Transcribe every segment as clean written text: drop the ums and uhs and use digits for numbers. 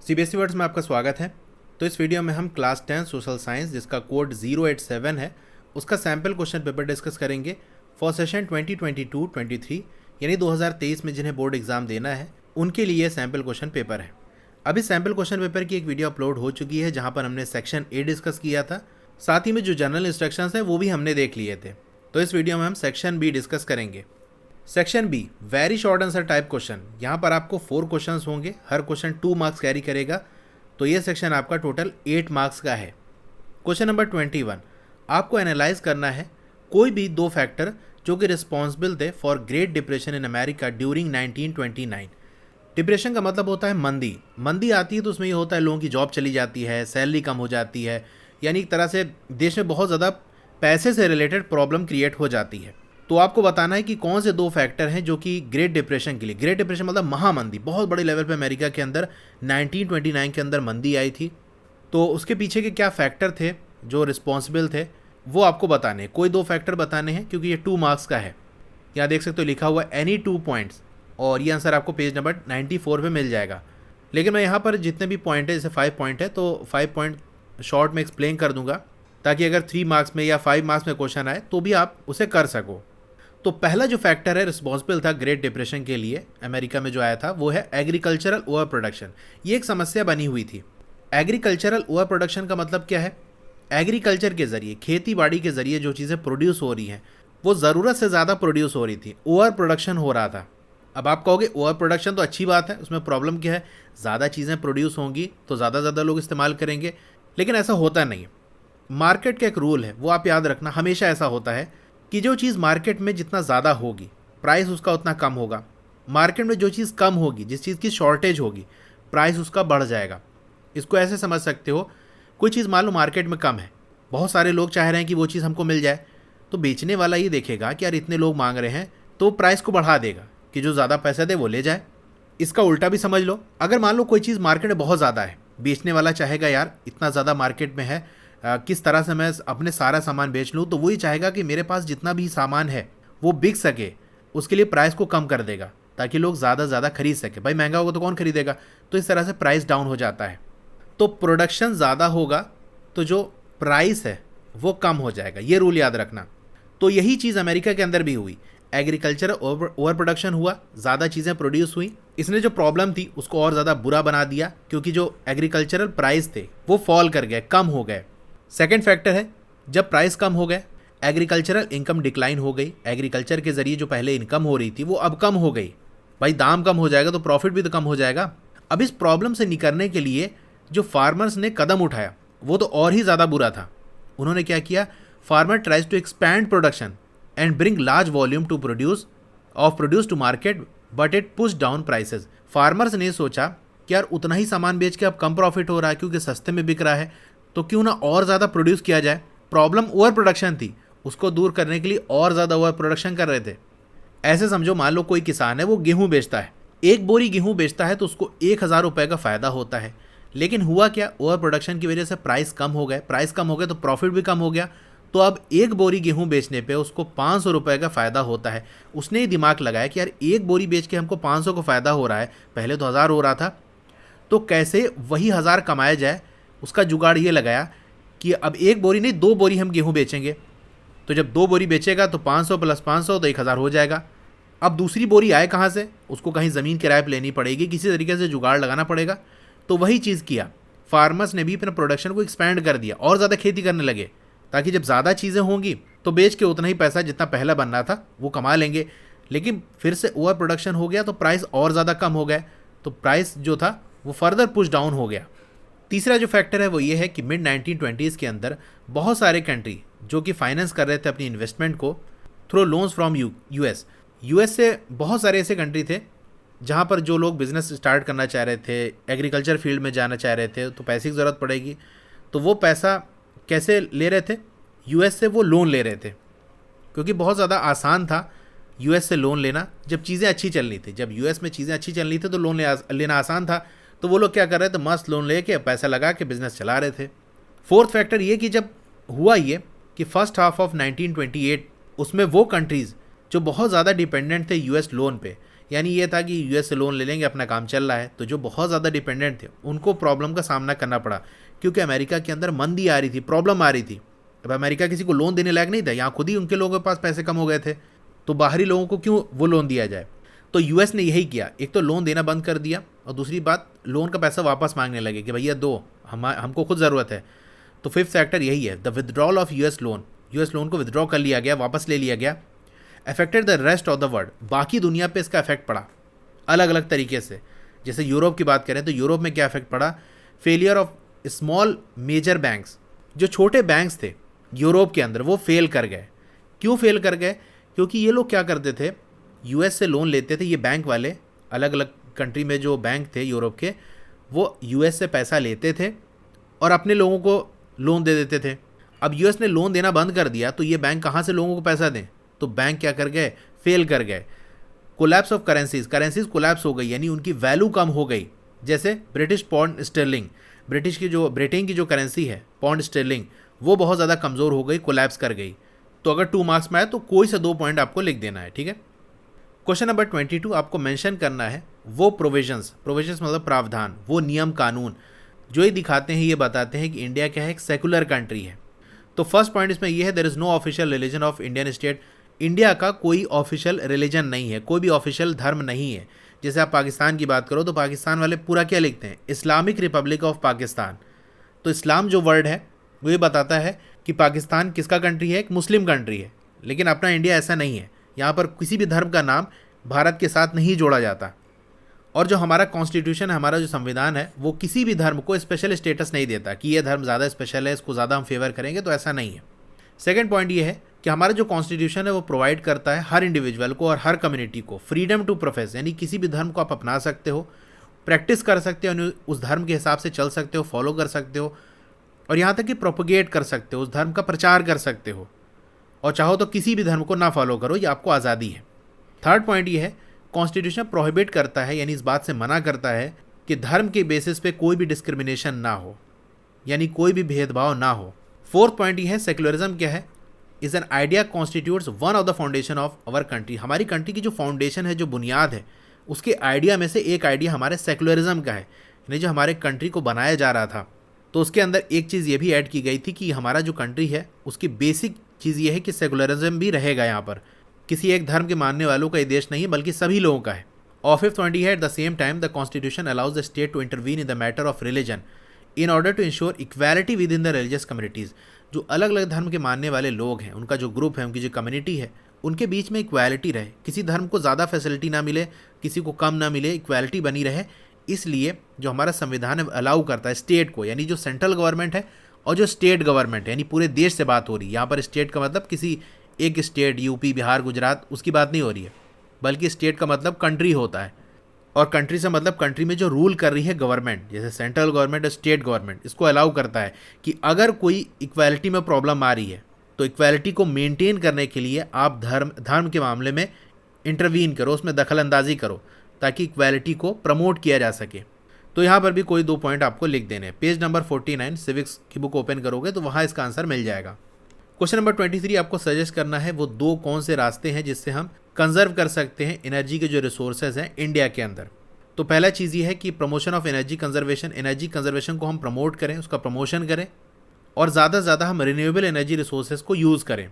CBSE words में आपका स्वागत है। तो इस वीडियो में हम क्लास 10 सोशल साइंस जिसका कोड 087 है उसका सैम्पल क्वेश्चन पेपर डिस्कस करेंगे फॉर सेशन 2022-23 यानी 2023 में जिन्हें बोर्ड एग्जाम देना है उनके लिए सैम्पल क्वेश्चन पेपर है। अभी सैम्पल क्वेश्चन पेपर की एक वीडियो अपलोड हो चुकी है जहाँ पर हमने सेक्शन ए डिस्कस किया था, साथ ही में जो जनरल इंस्ट्रक्शंस हैं वो भी हमने देख लिए थे। तो इस वीडियो में हम सेक्शन बी डिस्कस करेंगे। Section be very short answer type question. यहाँ पर आपको 4 क्वेश्चंस होंगे, हर क्वेश्चन 2 मार्क्स कैरी करेगा, तो ये सेक्शन आपका टोटल 8 मार्क्स का है। क्वेश्चन नंबर 21, आपको एनालाइज करना है कोई भी 2 फैक्टर जो कि रिस्पॉन्सिबल थे for great depression in America during 1929। Depression का मतलब होता है मंदी। मंदी आती है तो उसमें ये होता है लोगों की जॉब चली जाती है, सैलरी कम हो जाती है, यानी एक तरह से देश में बहुत ज़्यादा पैसे से रिलेटेड प्रॉब्लम क्रिएट हो जाती है। तो आपको बताना है कि कौन से 2 फैक्टर हैं जो कि ग्रेट डिप्रेशन के लिए, ग्रेट डिप्रेशन मतलब महामंदी, बहुत बड़े लेवल पे अमेरिका के अंदर 1929 के अंदर मंदी आई थी, तो उसके पीछे के क्या फैक्टर थे जो रिस्पॉन्सिबल थे वो आपको बताने हैं। कोई 2 फैक्टर बताने हैं क्योंकि ये 2 मार्क्स का है। यहाँ देख सकते हो लिखा हुआ एनी 2 पॉइंट्स, और ये आंसर आपको पेज नंबर 94 पे मिल जाएगा। लेकिन मैं यहाँ पर जितने भी पॉइंट है, जैसे 5 पॉइंट है तो 5 पॉइंट शॉर्ट में एक्सप्लेन कर दूंगा ताकि अगर 3 मार्क्स में या 5 मार्क्स में क्वेश्चन आए तो भी आप उसे कर सको। तो पहला जो फैक्टर है रिस्पॉन्सिबल था ग्रेट डिप्रेशन के लिए अमेरिका में जो आया था वो है एग्रीकल्चरल ओवर प्रोडक्शन। ये एक समस्या बनी हुई थी। एग्रीकल्चरल ओवर प्रोडक्शन का मतलब क्या है? एग्रीकल्चर के ज़रिए, खेती बाड़ी के ज़रिए जो चीज़ें प्रोड्यूस हो रही हैं वो ज़रूरत से ज़्यादा प्रोड्यूस हो रही थी, ओवर प्रोडक्शन हो रहा था। अब आप कहोगे ओवर प्रोडक्शन तो अच्छी बात है, उसमें प्रॉब्लम क्या है? ज़्यादा चीज़ें प्रोड्यूस होंगी तो ज़्यादा लोग इस्तेमाल करेंगे, लेकिन ऐसा होता नहीं है। मार्केट का एक रूल है, वो आप याद रखना, हमेशा ऐसा होता है कि जो चीज़ मार्केट में जितना ज़्यादा होगी प्राइस उसका उतना कम होगा। मार्केट में जो चीज़ कम होगी, जिस चीज़ की शॉर्टेज होगी, प्राइस उसका बढ़ जाएगा। इसको ऐसे समझ सकते हो, कोई चीज़ मान लो मार्केट में कम है, बहुत सारे लोग चाह रहे हैं कि वो चीज़ हमको मिल जाए, तो बेचने वाला ये देखेगा कि यार इतने लोग मांग रहे हैं तो प्राइस को बढ़ा देगा कि जो ज़्यादा पैसा दे वो ले जाए। इसका उल्टा भी समझ लो, अगर मान लो कोई चीज़ मार्केट में बहुत ज़्यादा है, बेचने वाला चाहेगा यार इतना ज़्यादा मार्केट में है, किस तरह से मैं अपने सारा सामान बेच लूँ, तो वही चाहेगा कि मेरे पास जितना भी सामान है वो बिक सके, उसके लिए प्राइस को कम कर देगा ताकि लोग ज़्यादा खरीद सके। भाई महंगा होगा तो कौन खरीदेगा, तो इस तरह से प्राइस डाउन हो जाता है। तो प्रोडक्शन ज़्यादा होगा तो जो प्राइस है वो कम हो जाएगा, ये रूल याद रखना। तो यही चीज़ अमेरिका के अंदर भी हुई, एग्रीकल्चर ओवर प्रोडक्शन हुआ, ज़्यादा चीज़ें प्रोड्यूस हुई, इसने जो प्रॉब्लम थी उसको और ज़्यादा बुरा बना दिया क्योंकि जो एग्रीकल्चरल प्राइस थे वो फॉल कर गए, कम हो गए। सेकेंड फैक्टर है, जब प्राइस कम हो गए एग्रीकल्चरल इनकम डिक्लाइन हो गई। एग्रीकल्चर के ज़रिए जो पहले इनकम हो रही थी वो अब कम हो गई। भाई दाम कम हो जाएगा तो प्रॉफिट भी तो कम हो जाएगा। अब इस प्रॉब्लम से निकलने के लिए जो फार्मर्स ने कदम उठाया वो तो और ही ज़्यादा बुरा था। उन्होंने क्या किया? Farmer tries to expand production and bring large volume to produce to market but it push down prices. Farmers ने सोचा कि यार उतना ही सामान बेच के अब कम प्रॉफिट हो रहा है क्योंकि सस्ते में बिक रहा है, तो क्यों ना और ज़्यादा प्रोड्यूस किया जाए। प्रॉब्लम ओवर प्रोडक्शन थी, उसको दूर करने के लिए और ज़्यादा ओवर प्रोडक्शन कर रहे थे। ऐसे समझो, मान लो कोई किसान है वो गेहूँ बेचता है, 1 बोरी गेहूँ बेचता है तो उसको 1000 रुपये का फ़ायदा होता है। लेकिन हुआ क्या? ओवर प्रोडक्शन की वजह से प्राइस कम हो गए, प्राइस कम हो गए तो प्रॉफिट भी कम हो गया। तो अब 1 बोरी गेहूँ बेचने पे उसको 500 रुपये का फ़ायदा होता है। उसने ही दिमाग लगाया कि यार 1 बोरी बेच के हमको 500 का फ़ायदा हो रहा है, पहले तो 1000 हो रहा था, तो कैसे वही 1000 कमाया जाए। उसका जुगाड़ ये लगाया कि अब 1 बोरी नहीं 2 बोरी हम गेहूँ बेचेंगे। तो जब 2 बोरी बेचेगा तो 500 + 500 तो 1000 हो जाएगा। अब दूसरी बोरी आए कहाँ से? उसको कहीं ज़मीन किराए पर लेनी पड़ेगी, किसी तरीके से जुगाड़ लगाना पड़ेगा। तो वही चीज़ किया, फार्मर्स ने भी अपने प्रोडक्शन को एक्सपैंड कर दिया और ज़्यादा खेती करने लगे ताकि जब ज़्यादा चीज़ें होंगी तो बेच के उतना ही पैसा जितना पहला बनना था वो कमा लेंगे। लेकिन फिर से ओवर प्रोडक्शन हो गया तो प्राइस और ज़्यादा कम हो गए, तो प्राइस जो था वो फर्दर पुश डाउन हो गया। तीसरा जो फैक्टर है वो ये है कि मिड 1920s के अंदर बहुत सारे कंट्री जो कि फाइनेंस कर रहे थे अपनी इन्वेस्टमेंट को थ्रू लोन्स फ्रॉम यूएस से बहुत सारे ऐसे कंट्री थे जहाँ पर जो लोग बिज़नेस स्टार्ट करना चाह रहे थे, एग्रीकल्चर फील्ड में जाना चाह रहे थे, तो पैसे की ज़रूरत पड़ेगी। तो वो पैसा कैसे ले रहे थे? यूएस से वो लोन ले रहे थे क्योंकि बहुत ज़्यादा आसान था यूएस से लोन लेना जब चीज़ें अच्छी चल रही थी। जब यूएस में चीज़ें अच्छी चल रही थी तो लोन लेना आसान था, तो वो लोग क्या कर रहे थे? मस्त लोन लेके पैसा लगा के बिज़नेस चला रहे थे। फोर्थ फैक्टर ये कि जब हुआ ये कि फर्स्ट हाफ ऑफ 1928 उसमें वो कंट्रीज़ जो बहुत ज़्यादा डिपेंडेंट थे यूएस लोन पे, यानी ये था कि यूएस से लोन ले लेंगे, अपना काम चल रहा है। तो जो बहुत ज़्यादा डिपेंडेंट थे उनको प्रॉब्लम का सामना करना पड़ा, क्योंकि अमेरिका के अंदर मंदी आ रही थी, प्रॉब्लम आ रही थी। अब अमेरिका किसी को लोन देने लायक नहीं था, यहाँ खुद ही उनके लोगों के पास पैसे कम हो गए थे, तो बाहरी लोगों को क्यों वो लोन दिया जाए। तो यूएस ने यही किया, एक तो लोन देना बंद कर दिया, और दूसरी बात लोन का पैसा वापस मांगने लगे कि भैया दो, हमको खुद ज़रूरत है। तो फिफ्थ फैक्टर यही है, the withdrawal of US loan. US loan को विदड्रॉ कर लिया गया, वापस ले लिया गया। Affected the rest of the world, बाकी दुनिया पे इसका इफेक्ट पड़ा अलग अलग तरीके से। जैसे यूरोप की बात करें तो यूरोप में क्या इफेक्ट पड़ा, failure of small major banks. जो छोटे बैंक्स थे यूरोप के अंदर वो फेल कर गए। क्यों फेल कर गए, क्योंकि ये लोग क्या करते थे, यूएस से लोन लेते थे, ये बैंक वाले अलग अलग कंट्री में जो बैंक थे यूरोप के, वो यूएस से पैसा लेते थे और अपने लोगों को लोन दे देते थे। अब यूएस ने लोन देना बंद कर दिया तो ये बैंक कहाँ से लोगों को पैसा दें, तो बैंक क्या कर गए, फेल कर गए। Collapse of currencies, currencies collapse हो गई, यानी उनकी वैल्यू कम हो गई। जैसे ब्रिटिश पाउंड स्टर्लिंग, ब्रिटेन की जो करेंसी है पाउंड स्टर्लिंग, वो बहुत ज़्यादा कमज़ोर हो गई, कोलैप्स कर गई। तो अगर 2 मार्क्स में आए तो कोई से 2 पॉइंट आपको लिख देना है, ठीक है। क्वेश्चन नंबर 22 आपको मेंशन करना है वो प्रोविजंस मतलब प्रावधान, वो नियम कानून जो ये दिखाते हैं, ये बताते हैं कि इंडिया क्या है, एक सेकुलर कंट्री है। तो फर्स्ट पॉइंट इसमें ये है, there is no official religion of Indian state. India का कोई ऑफिशियल रिलीजन नहीं है, कोई भी ऑफिशियल धर्म नहीं है। जैसे आप पाकिस्तान की बात करो तो पाकिस्तान वाले पूरा क्या लिखते हैं, इस्लामिक रिपब्लिक ऑफ पाकिस्तान। तो इस्लाम जो वर्ड है वो ये बताता है कि पाकिस्तान किसका कंट्री है, एक मुस्लिम कंट्री है। लेकिन अपना इंडिया ऐसा नहीं है, यहाँ पर किसी भी धर्म का नाम भारत के साथ नहीं जोड़ा जाता। और जो हमारा कॉन्स्टिट्यूशन है, हमारा जो संविधान है, वो किसी भी धर्म को स्पेशल स्टेटस नहीं देता कि ये धर्म ज़्यादा स्पेशल है, इसको ज़्यादा हम फेवर करेंगे, तो ऐसा नहीं है। सेकेंड पॉइंट ये है कि हमारा जो कॉन्स्टिट्यूशन है वो प्रोवाइड करता है हर इंडिविजुअल को और हर कम्युनिटी को फ्रीडम टू प्रोफेस, यानी किसी भी धर्म को आप अपना सकते हो, प्रैक्टिस कर सकते हो, उस धर्म के हिसाब से चल सकते हो, फॉलो कर सकते हो, और यहाँ तक कि प्रोपोगेट कर सकते हो, उस धर्म का प्रचार कर सकते हो, और चाहो तो किसी भी धर्म को ना फॉलो करो, ये आपको आज़ादी है। थर्ड पॉइंट ये है, कॉन्स्टिट्यूशन प्रोहिबिट करता है, यानी इस बात से मना करता है कि धर्म के बेसिस पे कोई भी डिस्क्रिमिनेशन ना हो, यानी कोई भी भेदभाव ना हो। फोर्थ पॉइंट ये है, सेक्युलरिज्म क्या है, is an idea constitutes one of the foundation of our country. हमारी कंट्री की जो फाउंडेशन है, जो बुनियाद है, उसके आइडिया में से एक आइडिया हमारे सेक्युलरिज्म का है, यानी जो हमारे कंट्री को बनाया जा रहा था। तो उसके अंदर एक चीज़ ये भी ऐड की गई थी कि हमारा जो कंट्री है उसकी बेसिक चीज़ ये है कि सेकुलरिज्म भी रहेगा, यहाँ पर किसी एक धर्म के मानने वालों का ये देश नहीं है, बल्कि सभी लोगों का है। और फिफ्थ पॉइंट है, at the same time the constitution allows the state to intervene in the matter of religion in order to ensure equality within the religious communities. जो अलग अलग धर्म के मानने वाले लोग हैं, उनका जो ग्रुप है, उनकी जो कम्युनिटी है, उनके बीच में इक्वालिटी रहे, किसी धर्म को ज़्यादा फैसिलिटी ना मिले, किसी को कम ना मिले, इक्वालिटी बनी रहे। इसलिए जो हमारा संविधान है अलाउ करता है स्टेट को, यानी जो सेंट्रल गवर्नमेंट है और जो स्टेट गवर्नमेंट है, यानी पूरे देश से बात हो रही है। यहाँ पर स्टेट का मतलब किसी एक स्टेट, यूपी, बिहार, गुजरात, उसकी बात नहीं हो रही है, बल्कि स्टेट का मतलब कंट्री होता है। और कंट्री से मतलब कंट्री में जो रूल कर रही है गवर्नमेंट, जैसे सेंट्रल गवर्नमेंट और स्टेट गवर्नमेंट, इसको अलाउ करता है कि अगर कोई इक्वालिटी में प्रॉब्लम आ रही है तो इक्वालिटी को मेंटेन करने के लिए आप धर्म के मामले में इंटरवीन करो, उसमें दखल अंदाजी करो, ताकि इक्वालिटी को प्रमोट किया जा सके। तो यहाँ पर भी कोई 2 पॉइंट आपको लिख देने हैं। पेज नंबर 49 सिविक्स की बुक ओपन करोगे तो वहाँ इसका आंसर मिल जाएगा। क्वेश्चन नंबर 23 आपको सजेस्ट करना है वो 2 कौन से रास्ते हैं जिससे हम कंजर्व कर सकते हैं एनर्जी के जो रिसोर्सेज हैं इंडिया के अंदर। तो पहला चीज़ ये है कि प्रमोशन ऑफ एनर्जी कंजर्वेशन को हम प्रमोट करें, उसका प्रमोशन करें, और ज़्यादा से ज़्यादा हम रिन्यूएबल एनर्जी रिसोर्सेज को यूज़ करें।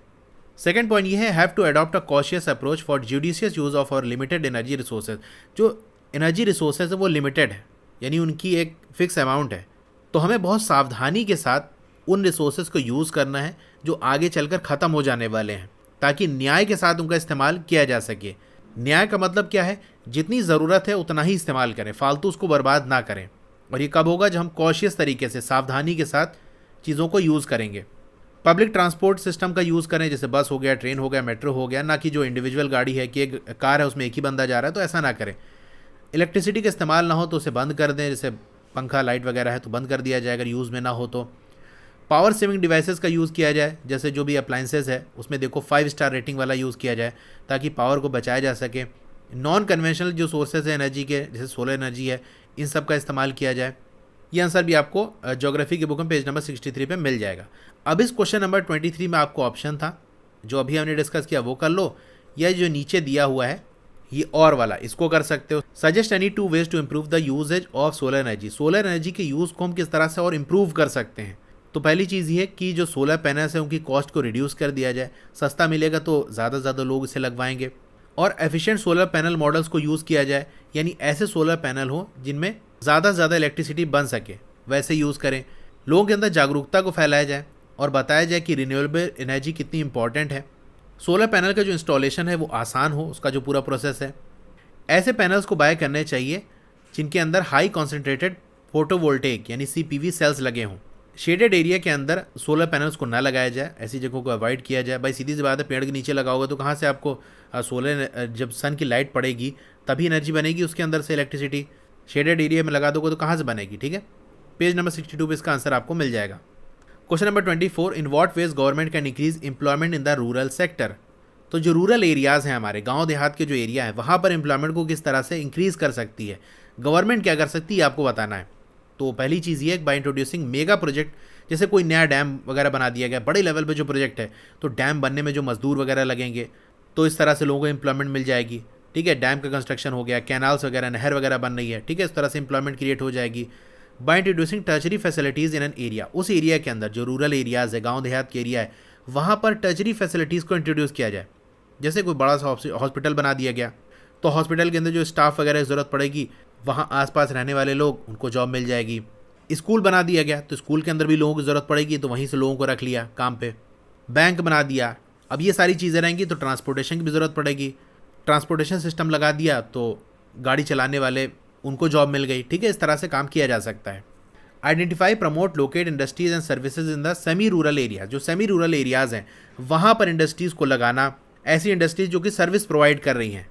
सेकेंड पॉइंट ये है, have to adopt a cautious approach for judicious use of और लिमिटेड एनर्जी रिसोर्सेज। जो एनर्जी रिसोर्सेज है वो लिमिटेड है, यानी उनकी एक फिक्स अमाउंट है, तो हमें बहुत सावधानी के साथ उन रिसोर्सेज को यूज़ करना है जो आगे चलकर ख़त्म हो जाने वाले हैं, ताकि न्याय के साथ उनका इस्तेमाल किया जा सके। न्याय का मतलब क्या है, जितनी ज़रूरत है उतना ही इस्तेमाल करें, फालतू उसको बर्बाद ना करें। और ये कब होगा, जब हम कॉशियस तरीके से, सावधानी के साथ चीज़ों को यूज़ करेंगे। पब्लिक ट्रांसपोर्ट सिस्टम का यूज़ करें, जैसे बस हो गया, ट्रेन हो गया, मेट्रो हो गया, ना कि जो इंडिविजुअल गाड़ी है कि एक कार है उसमें एक ही बंदा जा रहा है, तो ऐसा ना करें। इलेक्ट्रिसिटी का इस्तेमाल ना हो तो उसे बंद कर दें, जैसे पंखा, लाइट वगैरह है तो बंद कर दिया जाए अगर यूज़ में ना हो तो। पावर सेविंग डिवाइसेस का यूज़ किया जाए, जैसे जो भी अप्लाइंसेस है उसमें देखो 5 स्टार रेटिंग वाला यूज़ किया जाए ताकि पावर को बचाया जा सके। नॉन कन्वेंशनल जो सोर्सेज है एनर्जी के, जैसे सोलर एनर्जी है, इन सब का इस्तेमाल किया जाए। ये आंसर भी आपको ज्योग्राफी की बुक में पेज नंबर 63 पे मिल जाएगा। अब इस क्वेश्चन नंबर 23 में आपको ऑप्शन था, जो अभी हमने डिस्कस किया वो कर लो, या जो नीचे दिया हुआ है ये और वाला इसको कर सकते हो। Suggest any 2 ways to improve the usages of solar energy. Solar energy के यूज़ को हम किस तरह से और इम्प्रूव कर सकते हैं। तो पहली चीज़ ये कि जो सोलर पैनल्स हैं उनकी कॉस्ट को रिड्यूस कर दिया जाए, सस्ता मिलेगा तो ज़्यादा से ज़्यादा लोग इसे लगवाएंगे। और एफिशिएंट सोलर पैनल मॉडल्स को यूज़ किया जाए, यानी ऐसे सोलर पैनल हो जिनमें ज़्यादा से ज़्यादा इलेक्ट्रिसिटी बन सके वैसे यूज़ करें। लोगों के अंदर जागरूकता को फैलाया जाए और बताया जाए कि रिन्यूएबल एनर्जी कितनी इंपॉर्टेंट है। सोलर पैनल का जो इंस्टॉलेशन है वो आसान हो, उसका जो पूरा प्रोसेस है। ऐसे पैनल्स को बाय करने चाहिए जिनके अंदर हाई कॉन्सेंट्रेटेड फोटोवोल्टेइक यानी CPV सेल्स लगे हों। शेडेड एरिया के अंदर सोलर पैनल्स को ना लगाया जाए, ऐसी जगहों को अवॉइड किया जाए। भाई सीधी सी बात है, पेड़ के नीचे लगाओगे तो कहाँ से आपको सोलर, जब सन की लाइट पड़ेगी तभी एनर्जी बनेगी उसके अंदर से इलेक्ट्रिसिटी। शेडेड एरिया में लगा दोगे तो कहाँ से बनेगी, ठीक है। पेज नंबर 62 पे इसका आंसर आपको मिल जाएगा। Question number 24, in what ways government can increase employment in the rural sector. तो जो रूरल एरियाज़ हैं, हमारे गांव देहात के जो एरिया है, वहाँ पर एम्प्लॉयमेंट को किस तरह से इंक्रीज़ कर सकती है, गवर्नमेंट क्या कर सकती है, आपको बताना है। तो पहली चीज़ ये है, बाय इंट्रोड्यूसिंग मेगा प्रोजेक्ट, जैसे कोई नया डैम वगैरह बना दिया गया बड़े लेवल पे जो प्रोजेक्ट है, तो डैम बनने में जो मजदूर वगैरह लगेंगे तो इस तरह से लोगों को एम्प्लॉयमेंट मिल जाएगी, ठीक है। डैम का कंस्ट्रक्शन हो गया, कैनाल्स वगैरह, नहर वगैरह बन रही है, ठीक है, इस तरह से एम्प्लॉयमेंट क्रिएट हो जाएगी। By introducing tertiary facilities in an area, उस एरिया के अंदर जो रूरल एरियाज़ है, गाँव देहात के एरिया है, वहाँ पर टर्चरी फैसिलिटीज़ को इंट्रोड्यूस किया जाए। जैसे कोई बड़ा सा हॉस्पिटल बना दिया गया तो हॉस्पिटल के अंदर जो स्टाफ वगैरह की ज़रूरत पड़ेगी, वहाँ आसपास रहने वाले लोग, उनको जॉब मिल जाएगी। स्कूल बना दिया गया तो स्कूल के अंदर भी लोगों की ज़रूरत पड़ेगी, तो वहीं से लोगों को रख लिया काम पे। बैंक बना दिया, अब ये सारी चीज़ें रहेंगी तो ट्रांसपोर्टेशन की भी ज़रूरत पड़ेगी। ट्रांसपोर्टेशन सिस्टम लगा दिया तो गाड़ी चलाने वाले, उनको जॉब मिल गई, ठीक है। इस तरह से काम किया जा सकता है। Identify, promote, locate industries and services in the semi rural area, जो सेमी रूरल एरियाज़ हैं वहाँ पर इंडस्ट्रीज़ को लगाना, ऐसी इंडस्ट्रीज जो कि सर्विस प्रोवाइड कर रही हैं।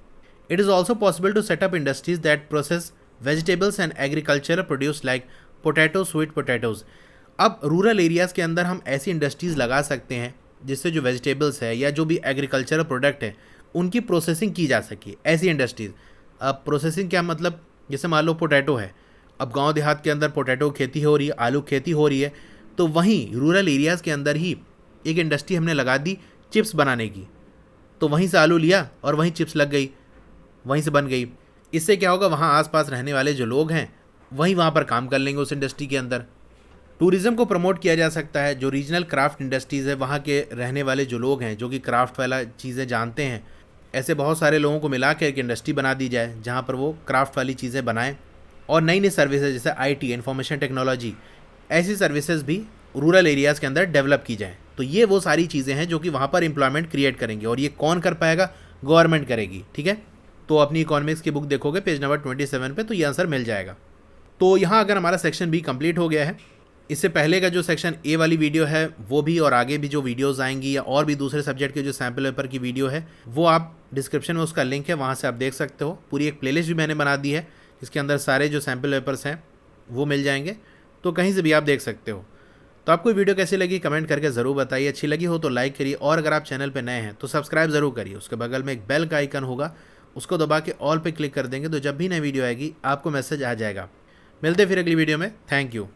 It is also possible to set up industries that process vegetables and agriculture produce like potato, sweet potatoes. अब रूरल एरियाज़ के अंदर हम ऐसी इंडस्ट्रीज़ लगा सकते हैं जिससे जो वेजिटेबल्स है या जो भी एग्रीकल्चरल प्रोडक्ट है उनकी प्रोसेसिंग की जा सके, ऐसी इंडस्ट्रीज़। अब प्रोसेसिंग क्या मतलब, जैसे मान लो पोटैटो है, अब गांव देहात के अंदर पोटैटो खेती हो रही है, आलू खेती हो रही है, तो वहीं रूरल एरियाज़ के अंदर ही एक इंडस्ट्री हमने लगा दी चिप्स बनाने की, तो वहीं से आलू लिया और वहीं चिप्स लग गई, वहीं से बन गई। इससे क्या होगा, वहाँ आसपास रहने वाले जो लोग हैं वहाँ पर काम कर लेंगे उस इंडस्ट्री के अंदर। टूरिज़्म को प्रमोट किया जा सकता है, जो रीजनल क्राफ्ट इंडस्ट्रीज़ है, वहाँ के रहने वाले जो लोग हैं जो कि क्राफ्ट वाला चीज़ें जानते हैं, ऐसे बहुत सारे लोगों को मिला के एक इंडस्ट्री बना दी जाए जहाँ पर वो क्राफ्ट वाली चीज़ें बनाएं। और नई नई सर्विसेज जैसे IT, इंफॉर्मेशन टेक्नोलॉजी, ऐसी सर्विसेज भी रूरल एरियाज़ के अंदर डेवलप की जाएँ। तो ये वो सारी चीज़ें हैं जो कि वहाँ पर एम्प्लॉयमेंट क्रिएट करेंगे, और ये कौन कर पाएगा, गवर्नमेंट करेगी, ठीक है। तो अपनी इकोनॉमिक्स की बुक देखोगे पेज नंबर 27 पे, तो ये आंसर मिल जाएगा। तो यहाँ अगर हमारा सेक्शन B कंप्लीट हो गया है, इससे पहले का जो सेक्शन A वाली वीडियो है वो भी, और आगे भी जो वीडियोज़ आएंगी या और भी दूसरे सब्जेक्ट के जो सैम्पल पेपर की वीडियो है, वो आप डिस्क्रिप्शन में उसका लिंक है, वहाँ से आप देख सकते हो। पूरी एक प्लेलिस्ट भी मैंने बना दी है, इसके अंदर सारे जो सैम्पल पेपर्स हैं वो मिल जाएंगे, तो कहीं से भी आप देख सकते हो। तो आपको वीडियो कैसी लगी कमेंट करके ज़रूर बताइए, अच्छी लगी हो तो लाइक करिए, और अगर आप चैनल पर नए हैं तो सब्सक्राइब ज़रूर करिए। उसके बगल में एक बेल का आइकन होगा, उसको दबा के ऑल पे क्लिक कर देंगे तो जब भी नई वीडियो आएगी आपको मैसेज आ जाएगा। मिलते फिर अगली वीडियो में, थैंक यू।